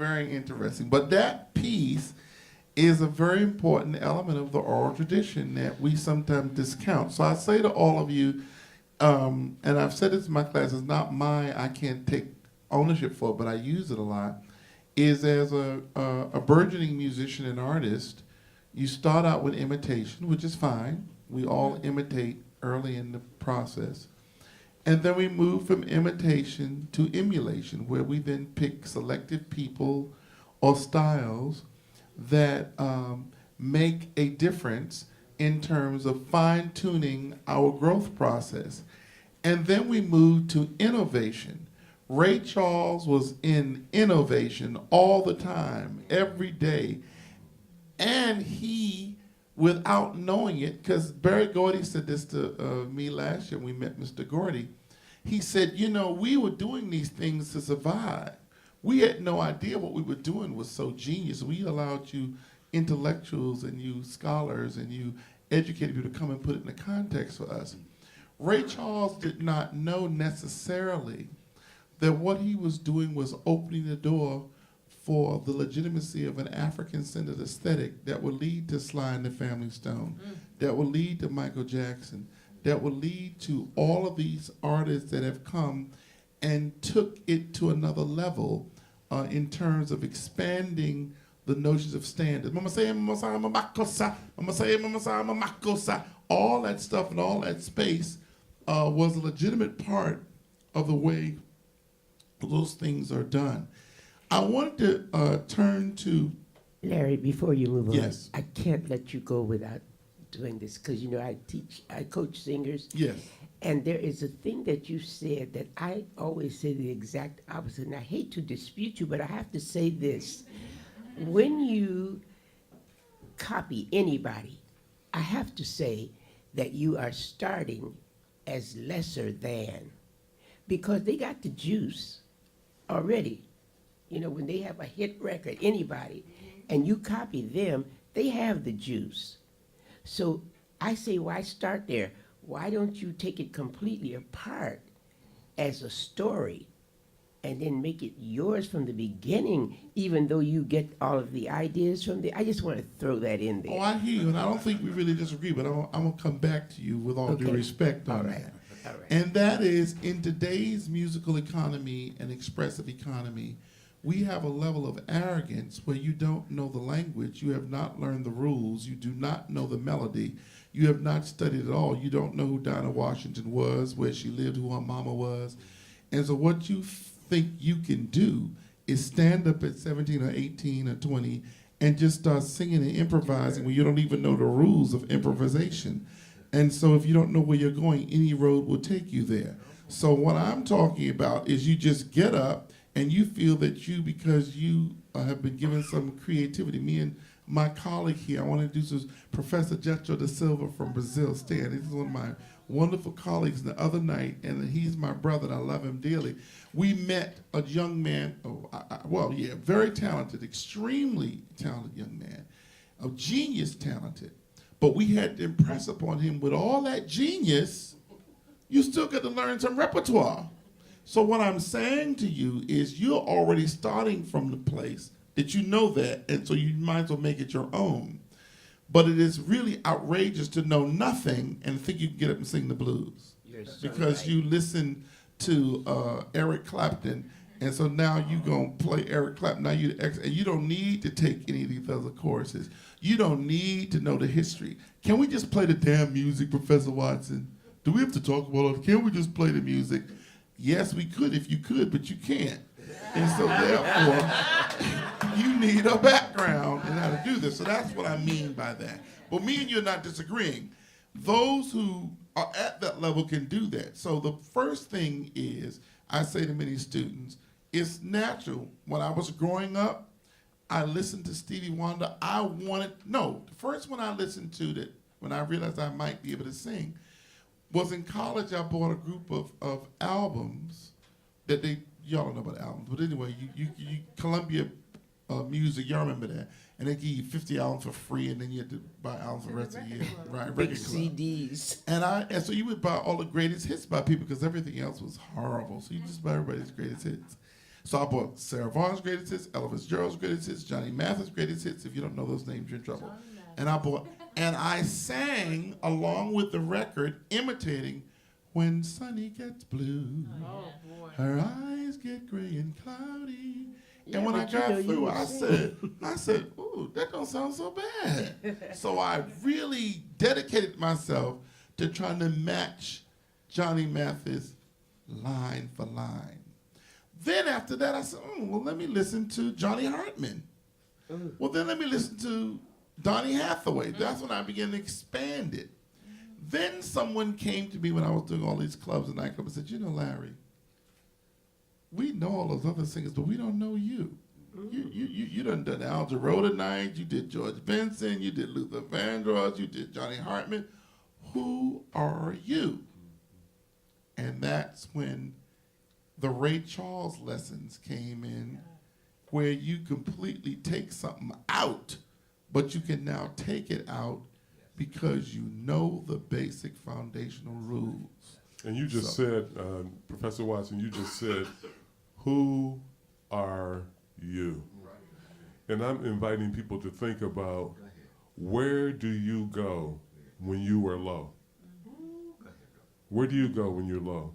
very interesting. But that piece is a very important element of the oral tradition that we sometimes discount. So I say to all of you, and I've said this in my class, it's not mine, I can't take ownership for it, but I use it a lot, is as a burgeoning musician and artist, you start out with imitation, which is fine. We all imitate early in the process. And then we move from imitation to emulation, where we then pick selected people or styles that make a difference in terms of fine-tuning our growth process. And then we move to innovation. Ray Charles was in innovation all the time, every day. And he, without knowing it, because Barry Gordy said this to me last year when we met Mr. Gordy, he said, you know, we were doing these things to survive. We had no idea what we were doing was so genius. We allowed you intellectuals and you scholars and you educated people to come and put it in the context for us. Ray Charles did not know necessarily that what he was doing was opening the door for the legitimacy of an African-centered aesthetic that would lead to Sly and the Family Stone, that would lead to Michael Jackson, that would lead to all of these artists that have come and took it to another level in terms of expanding the notions of standards. All that stuff and all that space was a legitimate part of the way those things are done. I wanted to turn to... Larry, before you move on, yes. I can't let you go without doing this, because, you know, I coach singers. Yes. And there is a thing that you said that I always say the exact opposite, and I hate to dispute you, but I have to say this. When you copy anybody, I have to say that you are starting as lesser than, because they got the juice already. You know, when they have a hit record, anybody, and you copy them, they have the juice. So I say, why start there? Why don't you take it completely apart as a story and then make it yours from the beginning, even though you get all of the ideas from the... I just want to throw that in there. Oh, I hear you, and I don't think we really disagree, but I'm going to come back to you with all due respect on that. All right. And that is, in today's musical economy and expressive economy, we have a level of arrogance where you don't know the language, you have not learned the rules, you do not know the melody, you have not studied at all, you don't know who Dinah Washington was, where she lived, who her mama was. And so what you think you can do is stand up at 17 or 18 or 20 and just start singing and improvising when you don't even know the rules of improvisation. And so if you don't know where you're going, any road will take you there. So what I'm talking about is you just get up and you feel that you, because you have been given some creativity. Me and my colleague here, I want to introduce Professor Jetro da Silva from Brazil. Stan, he's one of my wonderful colleagues the other night, and he's my brother, and I love him dearly. We met a young man, very talented, extremely talented young man, a genius talented, but we had to impress upon him with all that genius, you still got to learn some repertoire. So what I'm saying to you is you're already starting from the place that you know that, and so you might as well make it your own. But it is really outrageous to know nothing and think you can get up and sing the blues. Because you listen to Eric Clapton, and so now you're going to play Eric Clapton. Now and you don't need to take any of these other courses. You don't need to know the history. Can we just play the damn music, Professor Watson? Do we have to talk about it? Can we just play the music? Yes, we could if you could, but you can't. And so therefore, you need a background in how to do this. So that's what I mean by that. But me and you are not disagreeing. Those who are at that level can do that. So the first thing is, I say to many students, it's natural. When I was growing up, I listened to Stevie Wonder. The first one I listened to that when I realized I might be able to sing was in college. I bought a group of albums that y'all don't know about albums, but anyway, you Columbia Music, y'all remember that, and they give you 50 albums for free, and then you had to buy albums for the rest of the year, right? Big CDs. And so you would buy all the greatest hits by people because everything else was horrible, so you just buy everybody's greatest hits. So I bought Sarah Vaughan's greatest hits, Ella Fitzgerald's greatest hits, Johnny Mathis' greatest hits. If you don't know those names, you're in trouble. And I sang along with the record, imitating "When Sunny Gets Blue, her eyes get gray and cloudy." Yeah, and when I but you got know you through, were I said, "Ooh, that don't sound so bad." So I really dedicated myself to trying to match Johnny Mathis line for line. Then after that, I said, well, let me listen to Johnny Hartman. Well, then let me listen to Donny Hathaway. That's when I began to expand it. Then someone came to me when I was doing all these clubs and nightclubs and said, you know, Larry, we know all those other singers, but we don't know you. You done Al Jarreau tonight, you did George Benson, you did Luther Vandross, you did Johnny Hartman. Who are you? And that's when the Ray Charles lessons came in, where you completely take something out, but you can now take it out because you know the basic foundational rules. And you just said, Professor Watson, you just said, who are you? And I'm inviting people to think about, where do you go when you are low? Where do you go when you're low?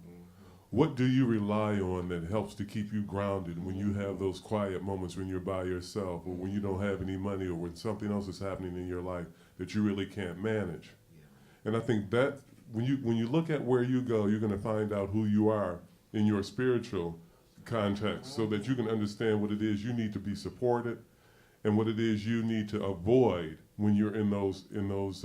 What do you rely on that helps to keep you grounded when you have those quiet moments when you're by yourself, or when you don't have any money, or when something else is happening in your life that you really can't manage? And I think that when you look at where you go, you're going to find out who you are in your spiritual context, so that you can understand what it is you need to be supported and what it is you need to avoid when you're in those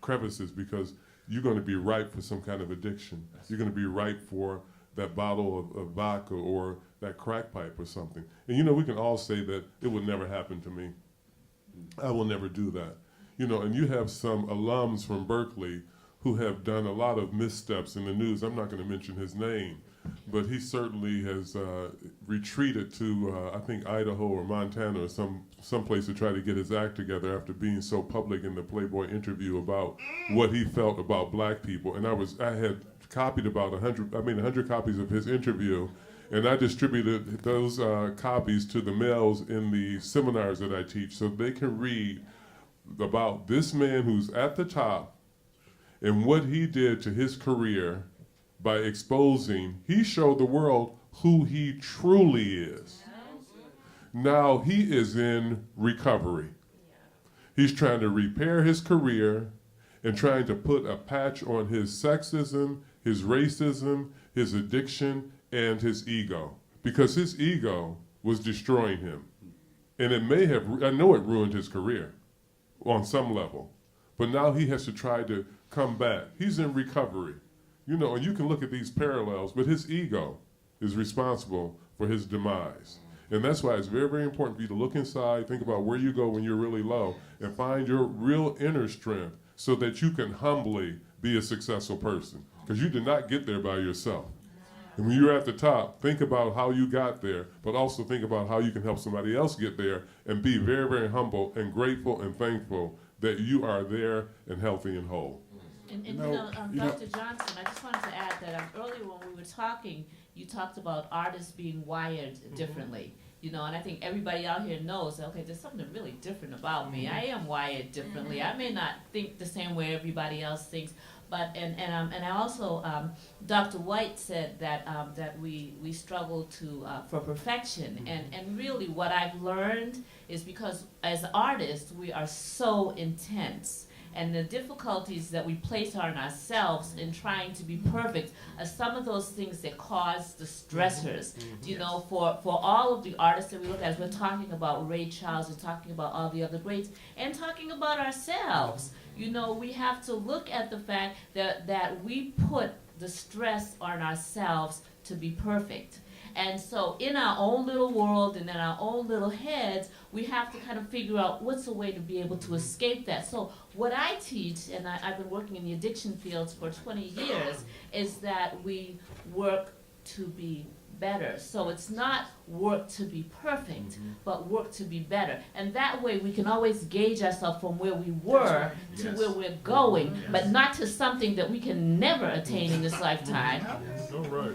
crevices, because you're going to be ripe for some kind of addiction. You're going to be ripe for that bottle of vodka or that crack pipe or something. And you know, we can all say that it would never happen to me. I will never do that. You know, and you have some alums from Berkeley who have done a lot of missteps in the news. I'm not going to mention his name, but he certainly has retreated to, I think, Idaho or Montana or someplace to try to get his act together after being so public in the Playboy interview about what he felt about black people. And I had copied about 100 copies of his interview, and I distributed those copies to the males in the seminars that I teach, so they can read about this man who's at the top and what he did to his career by exposing. He showed the world who he truly is. Now he is in recovery. He's trying to repair his career and trying to put a patch on his sexism, his racism, his addiction, and his ego. Because his ego was destroying him. And it may have, I know it ruined his career on some level. But now he has to try to come back. He's in recovery. You know, and you can look at these parallels, but his ego is responsible for his demise. And that's why it's very, very important for you to look inside, think about where you go when you're really low, and find your real inner strength so that you can humbly be a successful person. Because you did not get there by yourself. And when you're at the top, think about how you got there, but also think about how you can help somebody else get there, and be very, very humble and grateful and thankful that you are there and healthy and whole. And Dr. Johnson, I just wanted to add that earlier when we were talking, you talked about artists being wired differently. You know, and I think everybody out here knows, okay, there's something really different about me. I am wired differently. I may not think the same way everybody else thinks, but and I also, Dr. White said that that we struggle for perfection, and really what I've learned is because as artists we are so intense. And the difficulties that we place on ourselves in trying to be perfect are some of those things that cause the stressors. You know, for all of the artists that we look at, we're talking about Ray Charles, we're talking about all the other greats, and talking about ourselves. You know, we have to look at the fact that we put the stress on ourselves to be perfect. And so in our own little world and in our own little heads, we have to kind of figure out what's a way to be able to escape that. So what I teach, and I've been working in the addiction fields for 20 years, is that we work to be better. So it's not work to be perfect, but work to be better. And that way we can always gauge ourselves from where we were to where we're going, but not to something that we can never attain in this lifetime.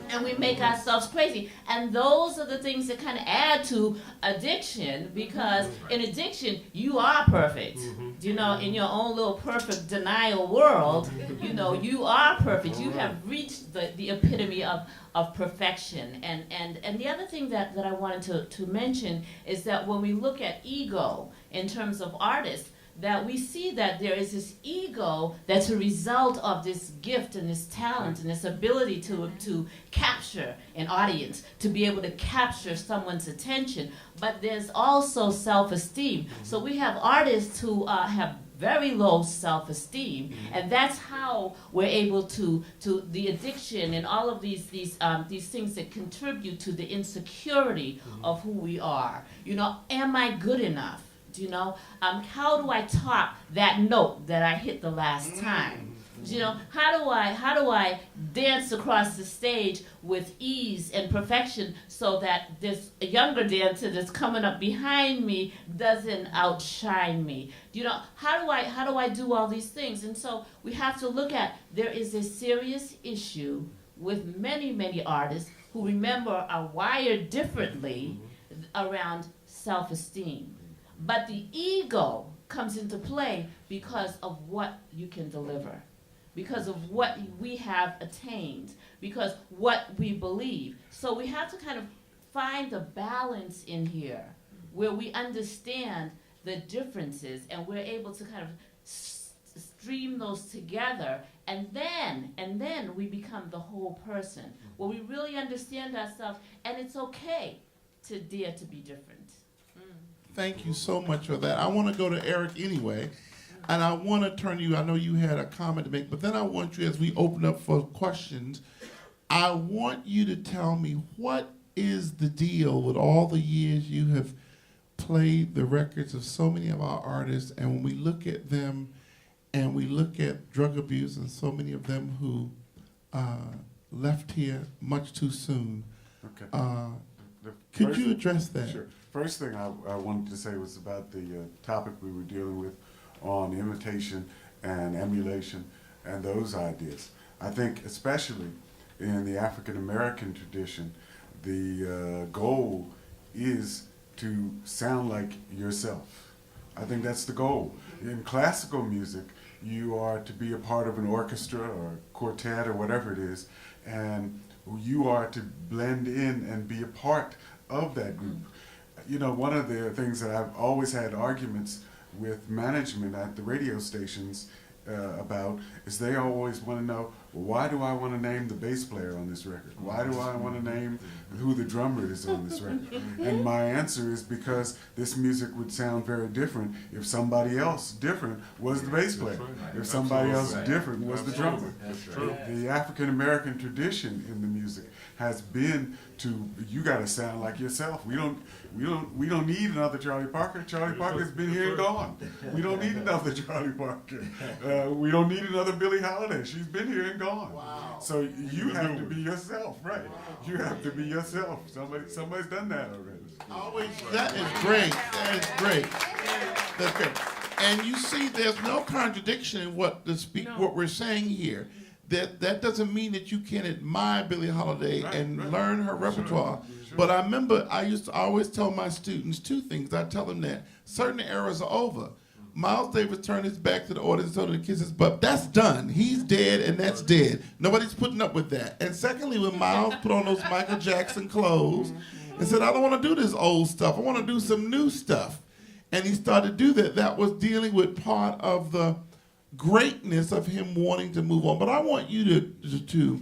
And we make ourselves crazy. And those are the things that kind of add to addiction, because in addiction, you are perfect. You know, in your own little perfect denial world, you know, you are perfect. You have reached the epitome of perfection. And the other thing that I wanted to mention is that when we look at ego in terms of artists, that we see that there is this ego that's a result of this gift and this talent and this ability to capture an audience, to be able to capture someone's attention. But there's also self-esteem. So we have artists who have very low self-esteem, and that's how we're able to the addiction and all of these things that contribute to the insecurity of who we are. You know, am I good enough? You know, how do I top that note that I hit the last time? You know, how do I dance across the stage with ease and perfection so that this younger dancer that's coming up behind me doesn't outshine me? You know, how do I do all these things? And so we have to look at, there is a serious issue with many artists who, remember, are wired differently around self-esteem. But the ego comes into play because of what you can deliver, because of what we have attained, because what we believe. So we have to kind of find the balance in here where we understand the differences and we're able to kind of stream those together, and then we become the whole person, where we really understand ourselves, and it's okay to dare to be different. Thank you so much for that. I want to go to Eric anyway, and I want to turn to you. I know you had a comment to make, but then I want you, as we open up for questions, I want you to tell me, what is the deal with all the years you have played the records of so many of our artists, and when we look at them and we look at drug abuse and so many of them who left here much too soon. Okay. Could you address that? Sure. First thing I wanted to say was about the topic we were dealing with on imitation and emulation and those ideas. I think especially in the African American tradition, the goal is to sound like yourself. I think that's the goal. In classical music, you are to be a part of an orchestra or quartet or whatever it is, and you are to blend in and be a part of that group. You know, one of the things that I've always had arguments with management at the radio stations about is they always want to know, well, why do I want to name the bass player on this record? Why do I want to name who the drummer is on this record? And my answer is because this music would sound very different if somebody else different was the bass player, if somebody else different was the drummer. The African American tradition in the music has been to, you got to sound like yourself. We don't need another Charlie Parker. Charlie Parker's been here and gone. We don't need another Charlie Parker. We don't need another Billie Holiday. She's been here and gone. Wow. So you have to be yourself, right? Wow. You have to be yourself. Somebody's done that already. Always. That is great. That is great. That's great. And you see, there's no contradiction in what what we're saying here. That doesn't mean that you can't admire Billie Holiday and learn her repertoire. Sure. But I remember I used to always tell my students two things. I tell them that certain eras are over. Miles Davis turned his back to the audience, so did the kisses, but that's done. He's dead, and that's dead. Nobody's putting up with that. And secondly, when Miles put on those Michael Jackson clothes and said, I don't want to do this old stuff. I want to do some new stuff. And he started to do that. That was dealing with part of the greatness of him wanting to move on. But I want you to